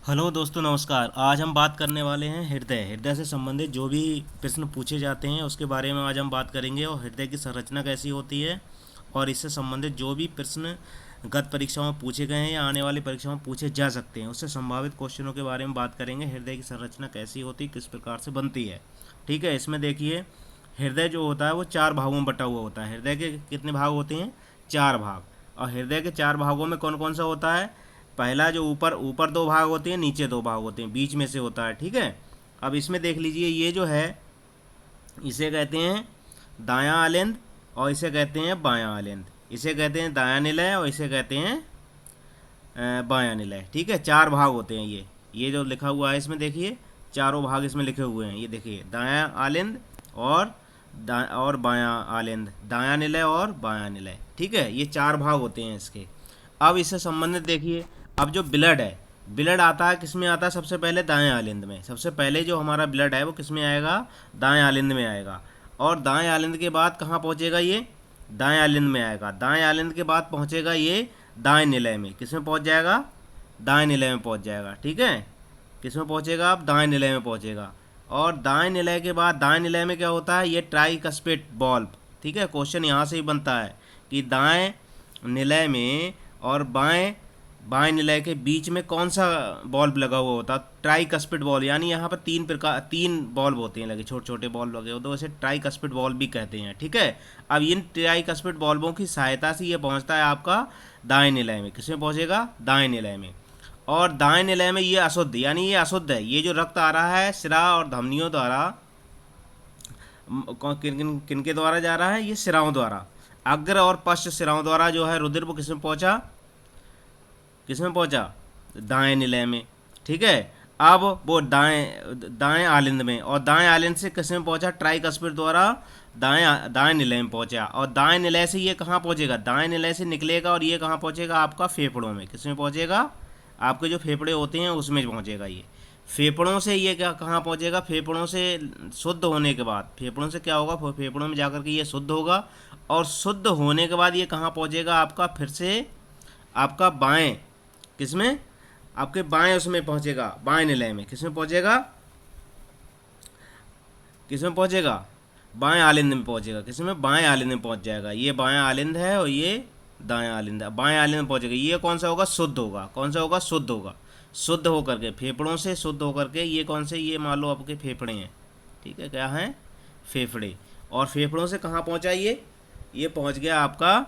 Hello दोस्तों, नमस्कार। आज हम बात करने वाले हैं हृदय से संबंधित जो भी प्रश्न पूछे जाते हैं उसके बारे में आज हम बात करेंगे। और हृदय की संरचना कैसी होती है और इससे संबंधित जो भी प्रश्न गत परीक्षाओं में पूछे गए हैं या आने वाली परीक्षाओं में पूछे जा सकते हैं उससे संभावित क्वेश्चनों के बारे में बात करेंगे। हृदय की संरचना कैसी होती है, किस प्रकार से बनती है। ठीक है, इसमें देखिए, हृदय जो होता है वो 4 भागों में बटा हुआ होता है। हृदय के कितने भाग होते हैं? 4 भाग। और हृदय के 4 भागों में कौन कौन सा होता है? पहला जो ऊपर ऊपर 2 भाग होते हैं, नीचे 2 भाग होते हैं, बीच में से होता है। ठीक है, अब इसमें देख लीजिए, ये जो है इसे कहते हैं दायां आलेंद और इसे कहते हैं बायां आलेंद। इसे कहते हैं दायां निलय और इसे कहते हैं बायां निलय। ठीक है, 4 भाग होते हैं। ये जो लिखा हुआ है इसमें देखिए, चारों भाग इसमें लिखे हुए हैं। ये देखिए, दायां आलेंद और और बायां आलेंद, दायां निलय और बायां निलय। ठीक है, ये 4 भाग होते हैं इसके। अब इससे संबंधित देखिए, अब जो ब्लड है, ब्लड आता है किस में आता है? सबसे पहले दाएं आलिंद में। सबसे पहले जो हमारा ब्लड है वो किस में आएगा? दाएं आलिंद में आएगा। और दाएं आलिंद के बाद कहाँ पहुँचेगा? ये दाएं आलिंद में आएगा। दाएं आलिंद के बाद पहुँचेगा ये दाएं निलय में। किस में पहुँच जाएगा? दाएं निलय में पहुँच जाएगा। ठीक है, किस में पहुँचेगा? अब दाएं निलय में पहुँचेगा। और दाएं निलय के बाद दाएं निलय में क्या होता है? ये ट्राइकस्पिड बल्ब। ठीक है, क्वेश्चन यहाँ से ही बनता है कि दाएं निलय में और बाएं बाएं निलय के बीच में कौन सा बल्ब लगा हुआ होता है? Tricuspid ball. यानी यहाँ पर 3 बल्ब होते हैं लगे, छोटे छोटे बल्ब लगे होते हैं, उसे ट्राइकस्पिड बल्ब भी कहते हैं। ठीक है, अब इन ट्राइकस्पिड बल्बों की सहायता से ये पहुँचता है आपका दाएं निलय में। किसमें पहुँचेगा? दाएं निलय में। और दाएं निलय में ये अशुद्ध, यानी ये अशुद्ध है। ये जो रक्त आ रहा है सिरा और धमनियों द्वारा, किन के द्वारा जा रहा है? ये सिराओं द्वारा, अग्र और पश्च सिराओं द्वारा जो है रुधिर वो किसमें पहुंचा? किसमें पहुंचा? दाएं निलय में। ठीक है, अब वो दाएं आलिंद में, और दाएं आलिंद से किसमें पहुंचा? ट्राइकस्पिड द्वारा दाएं दाएं निलय में पहुंचा। और दाएं निलय से ये कहाँ पहुंचेगा? दाएं निलय से निकलेगा और ये कहाँ पहुंचेगा? आपका फेफड़ों में। किसमें पहुंचेगा? आपके जो फेफड़े होते हैं उसमें पहुंचेगा ये। फेफड़ों से ये क्या कहाँ पहुंचेगा? फेफड़ों से शुद्ध होने के बाद, फेफड़ों से क्या होगा? फेफड़ों में जाकर के ये शुद्ध होगा। और शुद्ध होने के बाद ये कहाँ पहुंचेगा? आपका फिर से आपका बाएं, किसमें? आपके बाएं उसमें पहुंचेगा, बाएं निलय में। किसमें पहुंचेगा? किसमें पहुंचेगा? बाएं आलिंद में पहुंचेगा। किसमें? बाएं आलिंद में पहुंच जाएगा। ये बाएं आलिंद है और ये दाएं आलिंद है। बाएं आलिंद में पहुंचेगा। ये कौन सा होगा? शुद्ध होगा। कौन सा होगा? शुद्ध होगा। शुद्ध होकर के, फेफड़ों से शुद्ध होकर के, ये कौन से? ये मान लो आपके फेफड़े हैं। ठीक है, क्या है? फेफड़े। और फेफड़ों से कहाँ पहुंचा ये पहुंच गया आपका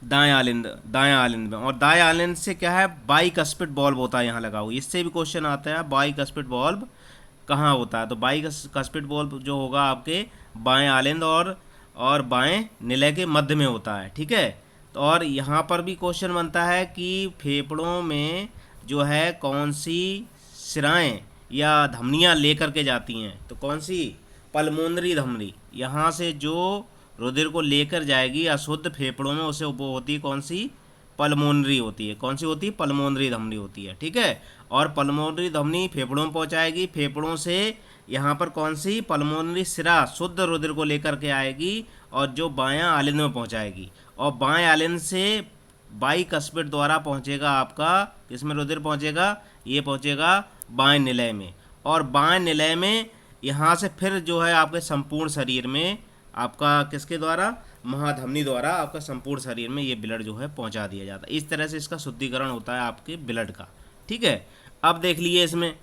दाएं आलिंद, दाएं आलिंद में। और दाएं आलिंद से क्या है? बाइकस्पिड बल्ब होता है यहाँ लगा हुआ। इससे भी क्वेश्चन आता है, बाइकस्पिड बल्ब कहाँ होता है? तो बाइकस्पिड बल्ब जो होगा आपके बाएं आलिंद और बाएं निलय के मध्य में होता है। ठीक है, तो और यहाँ पर भी क्वेश्चन बनता है कि फेफड़ों में जो है कौन सी सिराएं या धमनियाँ लेकर के जाती हैं? तो कौन सी? पल्मोनरी धमनी। यहाँ से जो रुधिर को लेकर जाएगी अशुद्ध फेफड़ों में, उसे वो होती है कौन सी? पल्मोनरी होती है। कौन सी होती है? पल्मोनरी धमनी होती है। ठीक है, और पल्मोनरी धमनी फेफड़ों में पहुंचाएगी। फेफड़ों से यहाँ पर कौन सी? पल्मोनरी सिरा शुद्ध रुधिर को लेकर के आएगी और जो बायां आलिंद में पहुंचाएगी। और बाएं आलिंद से बाइकस्पिड द्वारा पहुंचेगा आपका, किसमें रुधिर पहुंचेगा? ये पहुंचेगा बाएं निलय में। और बाएं निलय में यहाँ से फिर जो है आपके संपूर्ण शरीर में आपका किसके द्वारा? महाधमनी द्वारा आपका संपूर्ण शरीर में ये ब्लड जो है पहुंचा दिया जाता है। इस तरह से इसका शुद्धिकरण होता है आपके ब्लड का। ठीक है, अब देख लीजिए इसमें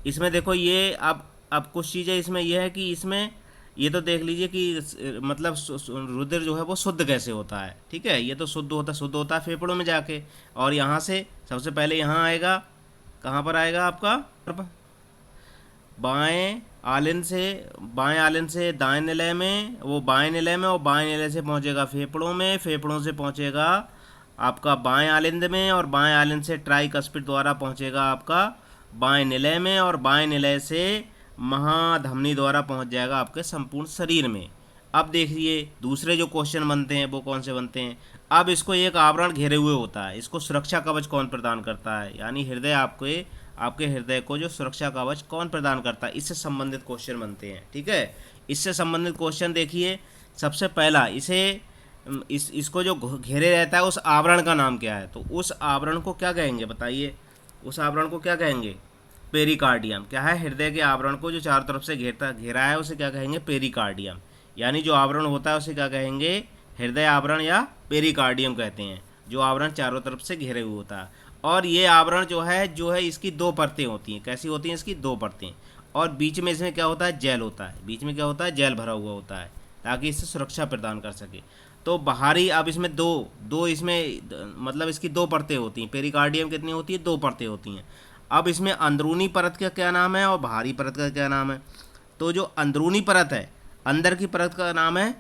इसमें देखो, ये अब कुछ चीज़ें इसमें यह है कि इसमें ये तो देख लीजिए कि मतलब रुधिर जो है वो शुद्ध कैसे होता है। ठीक है, ये तो शुद्ध होता है फेफड़ों में जाके। और यहाँ से सबसे पहले यहाँ आएगा, कहाँ पर आएगा आपका? बाएं आलिंद से दाएं निलय में, वो बाएं निलय में, और बाएं निलय से पहुंचेगा फेफड़ों में। फेफड़ों से पहुंचेगा आपका बाएं आलिंद में, और बाएं आलिंद से ट्राइकस्पिड द्वारा पहुंचेगा आपका बाएं निलय में, और बाएं निलय से महाधमनी द्वारा पहुंच जाएगा आपके संपूर्ण शरीर में। अब देखिए दूसरे जो क्वेश्चन बनते हैं वो कौन से बनते हैं? अब इसको एक आवरण घेरे हुए होता है, इसको सुरक्षा कवच कौन प्रदान करता है? यानी हृदय आपके हृदय को जो सुरक्षा कवच कौन प्रदान करता है, इससे संबंधित क्वेश्चन बनते हैं। ठीक है, इससे संबंधित क्वेश्चन देखिए, सबसे पहला इसको जो घेरे रहता है उस आवरण का नाम क्या है? तो उस आवरण को क्या कहेंगे बताइए? उस आवरण को क्या कहेंगे? पेरिकार्डियम। क्या है? हृदय के आवरण को जो चारों तरफ से घेरा है उसे क्या कहेंगे? पेरिकार्डियम। यानी जो आवरण होता है उसे क्या कहेंगे? हृदय आवरण या पेरिकार्डियम कहते हैं, जो आवरण चारों तरफ से घेरे हुए होता है। और ये आवरण जो है इसकी दो परतें होती हैं। कैसी होती हैं इसकी? दो परतें। और बीच में इसमें क्या होता है? जेल होता है। बीच में क्या होता है? जेल भरा हुआ होता है, ताकि इससे सुरक्षा प्रदान कर सके। तो बाहरी, अब इसमें दो दो इसमें मतलब इसकी दो परतें होती हैं। पेरिकार्डियम कितनी होती है? दो परतें होती हैं। अब इसमें अंदरूनी परत का क्या नाम है और बाहरी परत का क्या नाम है? तो जो अंदरूनी परत है, अंदर की परत का नाम है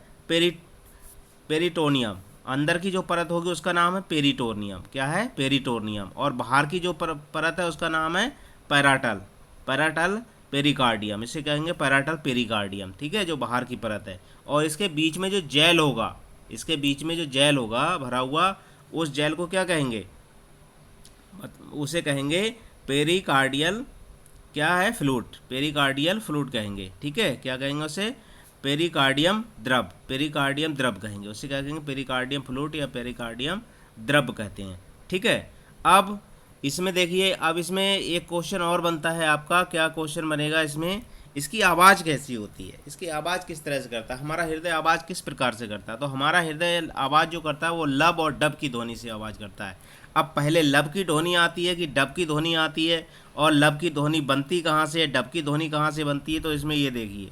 पेरिटोनियम। अंदर की जो परत होगी उसका नाम है पेरिटोनियम। क्या है? पेरिटोनियम। और बाहर की जो परत है उसका नाम है पैराटल। पैराटल पेरिकार्डियम, इसे कहेंगे पैराटल पेरिकार्डियम। ठीक है, जो बाहर की परत है। और इसके बीच में जो जेल होगा, इसके बीच में जो जेल होगा भरा हुआ, उस जेल को क्या कहेंगे? उसे कहेंगे पेरिकार्डियल, क्या है? फ्लूइड। पेरिकार्डियल फ्लूइड कहेंगे। ठीक है, क्या कहेंगे उसे? पेरिकार्डियम द्रव। पेरिकार्डियम द्रव कहेंगे उसे। क्या कहेंगे? पेरिकार्डियम फ्लूइड या पेरिकार्डियम द्रव कहते हैं। ठीक है। अब इसमें देखिए, अब इसमें एक क्वेश्चन और बनता है आपका। क्या क्वेश्चन बनेगा इसमें? इसकी आवाज़ कैसी होती है? इसकी आवाज़ किस तरह से करता है? हमारा हृदय आवाज़ किस प्रकार से करता है? तो हमारा हृदय आवाज़ जो करता है वो लब और डब की ध्वनि से आवाज़ करता है। अब पहले लब की ध्वनि आती है कि डब की ध्वनि आती है, और लब की ध्वनि बनती कहाँ से है, डब की ध्वनि कहाँ से बनती है? तो इसमें ये देखिए,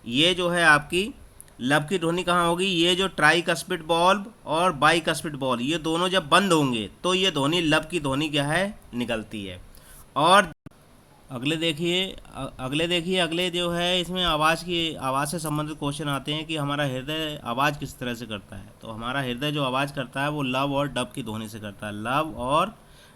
ये जो है आपकी लब की ध्वनि कहाँ होगी? ये जो ट्राइकस्पिड बल्ब और बाइकस्पिड बल्ब, ये दोनों जब बंद होंगे तो ये ध्वनि लब की ध्वनि क्या है? निकलती है। और अगले जो है इसमें आवाज़ से संबंधित क्वेश्चन आते हैं कि हमारा हृदय आवाज़ किस तरह से करता है। तो हमारा हृदय जो आवाज़ करता है वो लब और डब की ध्वनि से करता है। लब और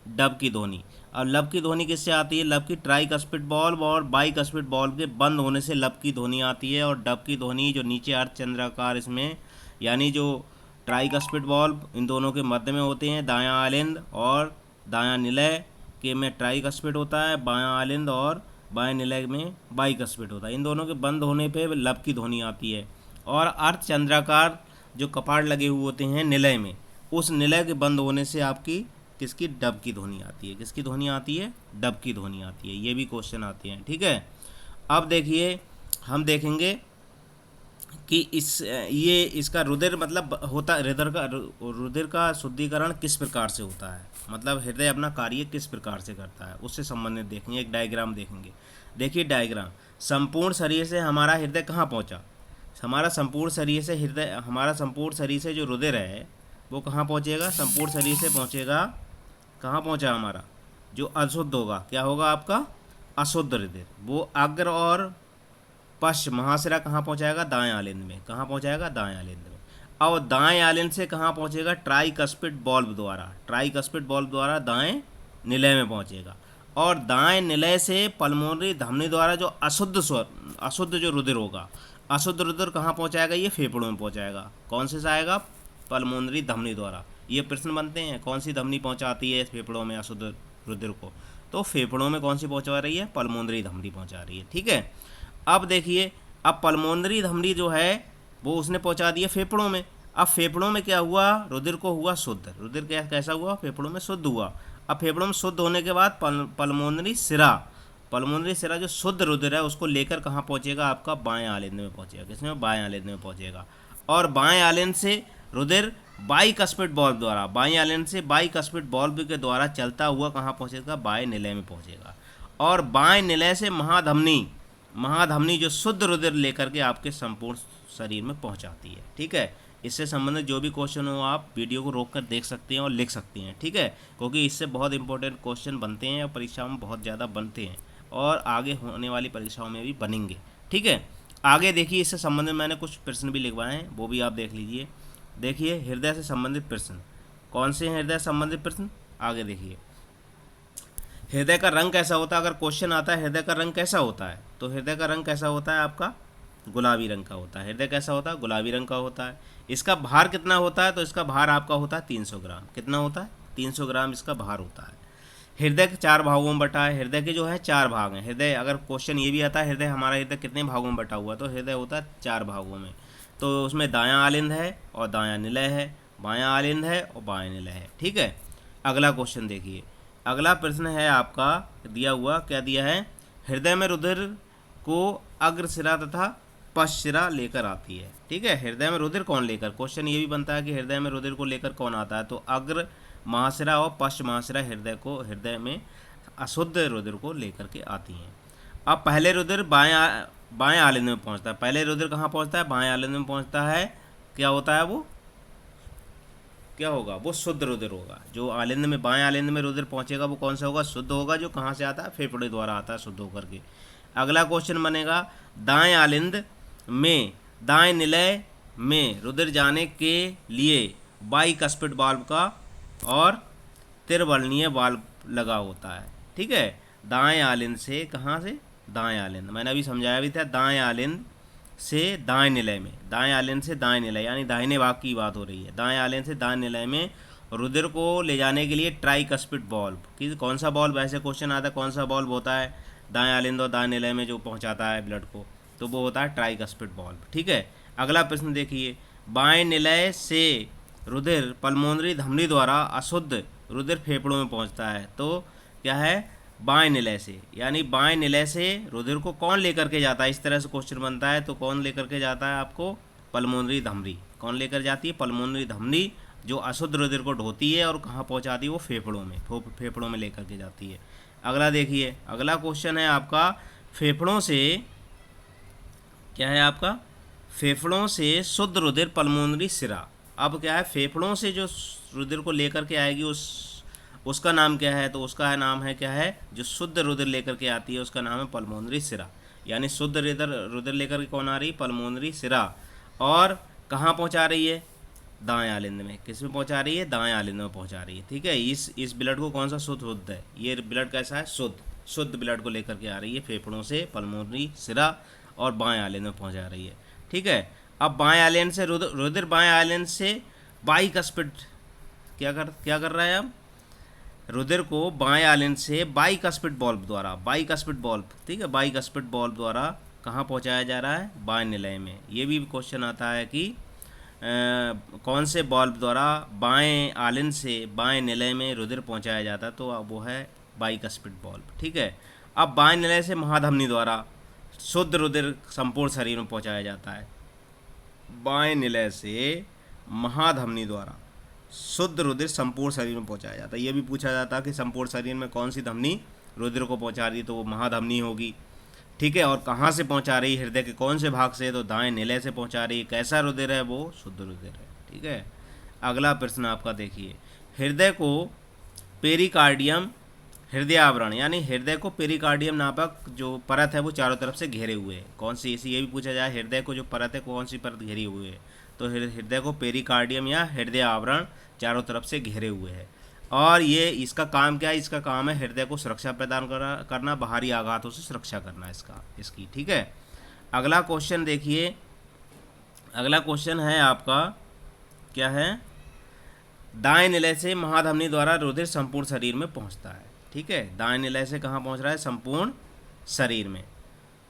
डब की ध्वनि। अब लब की ध्वनि किससे आती है? लब की ट्राइकस्पिड बल्ब और बाइकस्पिड बल्ब के बंद होने से लब की ध्वनि आती है। और डब की ध्वनि जो नीचे अर्धचंद्राकार इसमें, यानी जो ट्राइकस्पिड बल्ब इन दोनों के मध्य में होते हैं, दायां आलिंद और दायां निलय के में ट्राइकस्पिड होता है, बायां आलिंद और बाएं निलय में बाइकस्पिड होता है। इन दोनों के बंद होने पे लब की ध्वनि आती है। और अर्धचंद्राकार जो कपाट लगे हुए होते हैं निलय में, उस निलय के बंद होने से आपकी किसकी? डब की ध्वनि आती है। किसकी ध्वनि आती है? डब की ध्वनि आती है। ये भी क्वेश्चन आते हैं। ठीक है। अब देखिए, हम देखेंगे कि इसका रुधिर मतलब होता, रुधिर का शुद्धिकरण किस प्रकार से होता है, मतलब हृदय अपना कार्य किस प्रकार से करता है, उससे संबंधित देखेंगे। एक डायग्राम देखेंगे। देखिए डायग्राम, संपूर्ण शरीर से हमारा हृदय कहाँ पहुँचा? हमारा संपूर्ण शरीर से जो रुधिर है वो कहाँ पहुँचेगा? संपूर्ण शरीर से पहुँचेगा। कहाँ पहुँचा हमारा? जो अशुद्ध होगा, क्या होगा आपका? अशुद्ध रुधिर, वो अग्र और पश्च महाशिरा कहाँ पहुँचाएगा? दाएं आलिंद में। कहाँ पहुँचाएगा? दाएं आलिंद में। और दाएं आलिंद से कहाँ पहुँचेगा? ट्राइकस्पिड बल्ब द्वारा। ट्राइकस्पिड बल्ब द्वारा दाएं निलय में पहुँचेगा। और दाएं निलय से पल्मोनरी धमनी द्वारा जो अशुद्ध जो रुधिर होगा, अशुद्ध रुधिर कहाँ पहुँचाएगा? ये फेफड़ों में पहुँचाएगा। कौन से आएगा? पल्मोनरी धमनी द्वारा। ये प्रश्न बनते हैं, कौन सी धमनी पहुँचाती है फेफड़ों में अशुद्ध रुधिर को? तो फेफड़ों में कौन सी पहुँचा रही है? पल्मोनरी धमनी पहुँचा रही है। ठीक है। अब देखिए, अब पल्मोनरी धमनी जो है वो उसने पहुंचा दिया फेफड़ों में। अब फेफड़ों में क्या हुआ? रुधिर को हुआ शुद्ध। रुधिर कैसा हुआ? फेफड़ों में शुद्ध हुआ। अब फेफड़ों में शुद्ध होने के बाद पल्मोनरी सिरा जो शुद्ध रुधिर है उसको लेकर कहाँ पहुँचेगा? आपका बाएं आलिंद में पहुँचेगा। किसमें? बाएं आलिंद में पहुँचेगा। और बाएं आलिंद से रुधिर बाइकस्पिड बल्ब द्वारा, बाएं आलिंद से बाइकस्पिड बल्ब के द्वारा चलता हुआ कहाँ पहुँचेगा? बाएं निलय में पहुँचेगा। और बाएं निलय से महाधमनी जो शुद्ध रुधिर लेकर के आपके संपूर्ण शरीर में पहुंचाती है। ठीक है। इससे संबंधित जो भी क्वेश्चन हो आप वीडियो को रोक कर देख सकते हैं और लिख सकते हैं। ठीक है, क्योंकि इससे बहुत इंपॉर्टेंट क्वेश्चन बनते हैं और परीक्षाओं में बहुत ज़्यादा बनते हैं और आगे होने वाली परीक्षाओं में भी बनेंगे। ठीक है। आगे देखिए, इससे संबंधित मैंने कुछ प्रश्न भी लिखवाए हैं, वो भी आप देख लीजिए। देखिए, हृदय से संबंधित प्रश्न कौन से हैं? हृदय से संबंधित प्रश्न आगे देखिए। हृदय का रंग कैसा होता है? अगर क्वेश्चन आता है हृदय का रंग कैसा होता है, तो हृदय का रंग कैसा होता है? आपका गुलाबी रंग का होता है। हृदय कैसा होता है? गुलाबी रंग का होता है। इसका भार कितना होता है? तो इसका भार आपका होता है 300 ग्राम। कितना होता है? 300 ग्राम इसका भार होता है। हृदय के 4 भागों में बटा है। हृदय के जो है 4 भाग हैं। हृदय, अगर क्वेश्चन ये भी आता है हमारा हृदय कितने भागों में बटा हुआ, तो हृदय होता है 4 भागों में। तो उसमें दायां आलिंद है और दायां निलय है, बायां आलिंद है और बायां निलय है। ठीक है। अगला क्वेश्चन देखिए, अगला प्रश्न है आपका दिया हुआ, क्या दिया है, हृदय में रुधिर को अग्रशिरा तथा पश्चशिरा लेकर आती है। ठीक है, हृदय में रुधिर कौन लेकर, क्वेश्चन ये भी बनता है कि हृदय में रुधिर को लेकर कौन आता है, तो अग्र महाशिरा और पश्च महाशिरा हृदय में अशुद्ध रुधिर को लेकर के आती हैं। अब पहले रुधिर बाएं आलिंद में पहुंचता है। पहले रुधिर कहाँ पहुंचता है, बाएं आलिंद में पहुंचता है। क्या होता है वो, क्या होगा, वो शुद्ध रुधिर होगा। जो आलिंद में, बाएं आलिंद में रुधिर पहुंचेगा वो कौन सा होगा, शुद्ध होगा, जो कहाँ से आता है, फेफड़े द्वारा आता है शुद्ध होकर के। अगला क्वेश्चन बनेगा, दाएं आलिंद में, दाएं निलय में रुधिर जाने के लिए बाइकस्पिड वाल्व का और त्रिवर्णीय वाल्व लगा होता है। ठीक है, दाएं आलिंद से, कहाँ से, दाएं आलिंद, मैंने अभी समझाया भी था, दाएं आलिंद से दाएं निलय में, दाएं आलिंद से दाएं निलय यानी दाहिने भाग की बात हो रही है, दाएं आलिंद से दाएं निलय में रुधिर को ले जाने के लिए ट्राइकस्पिड वाल्व कि कौन सा वाल्व, ऐसे क्वेश्चन आता है कौन सा वाल्व होता है दाएं आलिंद और दाएं निलय में जो पहुंचाता है ब्लड को, तो वो होता है ट्राइकस्पिड वाल्व। ठीक है, अगला प्रश्न देखिए, बाएं निलय से रुधिर पल्मोनरी धमनी द्वारा अशुद्ध रुधिर फेफड़ों में पहुंचता है, तो क्या है, बाएं निलय से, यानी बाएं निलय से रुधिर को कौन लेकर के जाता है, इस तरह से क्वेश्चन बनता है, तो कौन लेकर के जाता है आपको, पल्मोनरी धमनी, कौन लेकर जाती है, पल्मोनरी धमनी, जो अशुद्ध रुधिर को ढोती है और कहाँ पहुँचाती है, वो फेफड़ों में, फेफड़ों में लेकर के जाती है। अगला देखिए, अगला क्वेश्चन है आपका, फेफड़ों से, क्या है आपका, फेफड़ों से शुद्ध रुधिर पल्मोनरी सिरा। अब क्या है, फेफड़ों से जो रुधिर को लेकर के आएगी उसका नाम क्या है, तो उसका नाम है, क्या है, जो शुद्ध रुधिर लेकर के आती है उसका नाम है पल्मोनरी सिरा। यानी शुद्ध रुधिर लेकर के कौन आ रही, पल्मोनरी सिरा, और कहाँ पहुँचा रही है, दाएं आलिंद में। किस में पहुँचा रही है, दाएं आलिंद में पहुँचा रही है। ठीक है, इस ब्लड को कौन सा शुद्ध है, ये ब्लड कैसा है, शुद्ध ब्लड को लेकर के आ रही है फेफड़ों से पल्मोनरी सिरा और बाएं आलिंद में पहुँचा रही है। ठीक है, अब बाएं आलिंद से रुधिर बाएं आलिंद से बाइकस्पिड क्या कर रहा है, अब रुधिर को बाएं आलिंद से बाइकस्पिड वाल्व द्वारा, बाइकस्पिड वाल्व, ठीक है, बाइकस्पिड वाल्व द्वारा कहाँ पहुँचाया जा रहा है, बाएं निलय में। ये भी क्वेश्चन आता है कि कौन से वाल्व द्वारा बाएं आलिंद से बाएं निलय में रुधिर पहुँचाया जाता है, तो वो है बाइकस्पिड वाल्व। ठीक है, अब बाएं निलय से महाधमनी द्वारा शुद्ध रुधिर संपूर्ण शरीर में पहुँचाया जाता है। बाएं निलय से महाधमनी द्वारा शुद्ध रुधिर संपूर्ण शरीर में पहुंचाया जाता है। ये भी पूछा जाता है कि संपूर्ण शरीर में कौन सी धमनी रुधिर को पहुंचा रही है, तो वो महाधमनी होगी। ठीक है, और कहाँ से पहुंचा रही है, हृदय के कौन से भाग से, तो दाएं निलय से पहुंचा रही है। कैसा रुधिर है, वो शुद्ध रुधिर है। ठीक है, अगला प्रश्न आपका देखिए, हृदय को पेरिकार्डियम, हृदय आवरण यानी हृदय को पेरिकार्डियम नामक जो परत है वो चारों तरफ से घेरे हुए है, कौन सी, इसी ये भी पूछा जाए हृदय को जो परत है कौन सी परत घेरी हुई है, तो हृदय को पेरिकार्डियम या हृदय आवरण चारों तरफ से घेरे हुए है। और ये इसका काम क्या है, इसका काम है हृदय को सुरक्षा प्रदान करना, बाहरी आघातों से सुरक्षा करना इसकी। ठीक है, अगला क्वेश्चन देखिए, अगला क्वेश्चन है आपका, क्या है, दाएं निलय से महाधमनी द्वारा रुधिर संपूर्ण शरीर में पहुंचता है। ठीक है, दाएं निलय से कहाँ पहुंच रहा है, संपूर्ण शरीर में,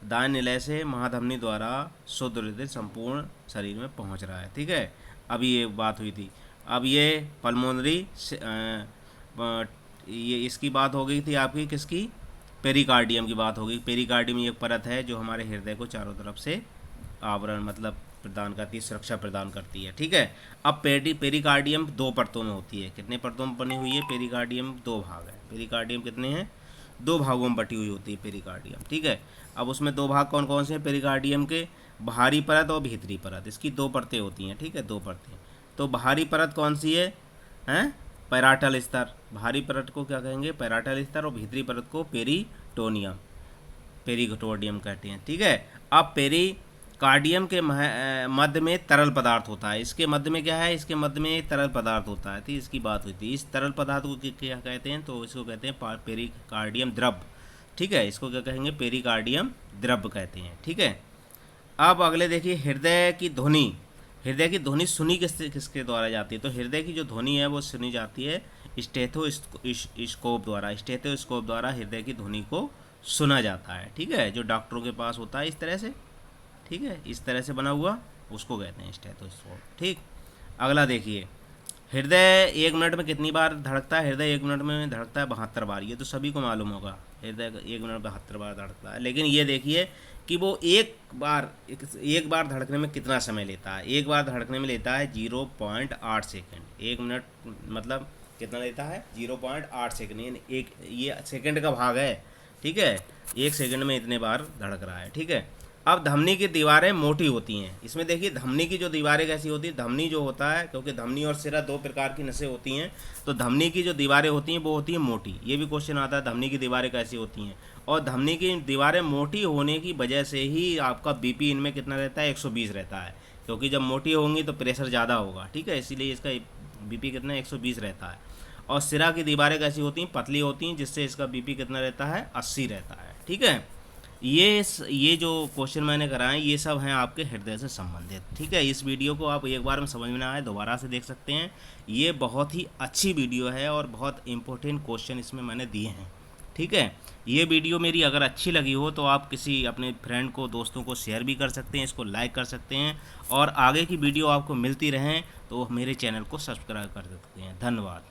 दाएं निलय से महाधमनी द्वारा शुद्ध रुधिर संपूर्ण शरीर में पहुंच रहा है। ठीक है, अभी ये बात हुई थी। अब ये पल्मोनरी ये इसकी बात हो गई थी आपकी, किसकी, पेरिकार्डियम की बात हो गई। पेरिकार्डियम ये एक परत है जो हमारे हृदय को चारों तरफ से आवरण मतलब प्रदान करती है, सुरक्षा प्रदान करती है। ठीक है, अब पेरिकार्डियम दो परतों में होती है। कितने परतों में बनी हुई है, पेरिकार्डियम दो भाग है। पेरिकार्डियम कितने हैं, दो भागों में बटी हुई होती है पेरिकार्डियम। ठीक है, अब उसमें दो भाग कौन कौन से हैं पेरिकार्डियम के, बाहरी परत और भीतरी परत, इसकी दो परतें होती हैं। ठीक है, दो परतें, तो बाहरी परत कौन सी है, पैराटल स्तर, बाहरी परत को क्या कहेंगे, पैराटल स्तर, और भीतरी परत को पेरिटोनियम, पेरिटोनियम कहते हैं। ठीक है, अब पेरिकार्डियम के मध्य में तरल पदार्थ होता है, इसके मध्य में क्या है, इसके मध्य में तरल पदार्थ होता है। तो इसकी बात हुई थी, इस तरल पदार्थ को क्या कहते हैं, तो इसको कहते हैं पेरिकार्डियम द्रव। ठीक है, इसको क्या कहेंगे, पेरिकार्डियम द्रव कहते हैं। ठीक है, अब अगले देखिए, हृदय की ध्वनि सुनी किसके द्वारा जाती है, तो हृदय की जो ध्वनि है वो सुनी जाती है स्टेथोस्कोप द्वारा हृदय की ध्वनि को सुना जाता है। ठीक है, जो डॉक्टरों के पास होता है इस तरह से, ठीक है, इस तरह से बना हुआ, उसको कहते हैं स्टेथोस्कोप। ठीक, अगला देखिए, हृदय 1 मिनट में कितनी बार धड़कता है? हृदय 1 मिनट में धड़कता है 72 बार। ये तो सभी को मालूम होगा, हृदय 1 मिनट में 72 बार धड़कता है। लेकिन ये देखिए कि वो एक बार धड़कने में कितना समय लेता है। एक बार धड़कने में लेता है 0.8 सेकेंड। 1 मिनट मतलब कितना लेता है? 0.8 सेकेंड, यानी ये सेकेंड का भाग है, ठीक है। 1 सेकेंड में इतने बार धड़क रहा है, ठीक है। अब धमनी की दीवारें मोटी होती हैं। इसमें देखिए धमनी की जो दीवारें कैसी होती है, धमनी जो होता है, क्योंकि धमनी और सिरा 2 प्रकार की नसें होती हैं, तो धमनी की जो दीवारें होती हैं वो होती हैं मोटी। ये भी क्वेश्चन आता है धमनी की दीवारें कैसी होती हैं। और धमनी की दीवारें मोटी होने की वजह से ही आपका बीपी इनमें कितना रहता है? 120 रहता है, क्योंकि जब मोटी होंगी तो प्रेशर ज़्यादा होगा, ठीक है, इसीलिए इसका बीपी कितना 120 रहता है। और सिरा की दीवारें कैसी होती हैं? पतली होती हैं, जिससे इसका बीपी कितना रहता है? 80 रहता है, ठीक है। ये जो क्वेश्चन मैंने कराए ये सब हैं आपके हृदय से संबंधित, ठीक है। इस वीडियो को आप एक बार में समझ में ना आए दोबारा से देख सकते हैं। ये बहुत ही अच्छी वीडियो है और बहुत इम्पोर्टेंट क्वेश्चन इसमें मैंने दिए हैं, ठीक है। ये वीडियो मेरी अगर अच्छी लगी हो तो आप किसी अपने फ्रेंड को, दोस्तों को शेयर भी कर सकते हैं, इसको लाइक कर सकते हैं, और आगे की वीडियो आपको मिलती रहें तो मेरे चैनल को सब्सक्राइब कर सकते हैं। धन्यवाद।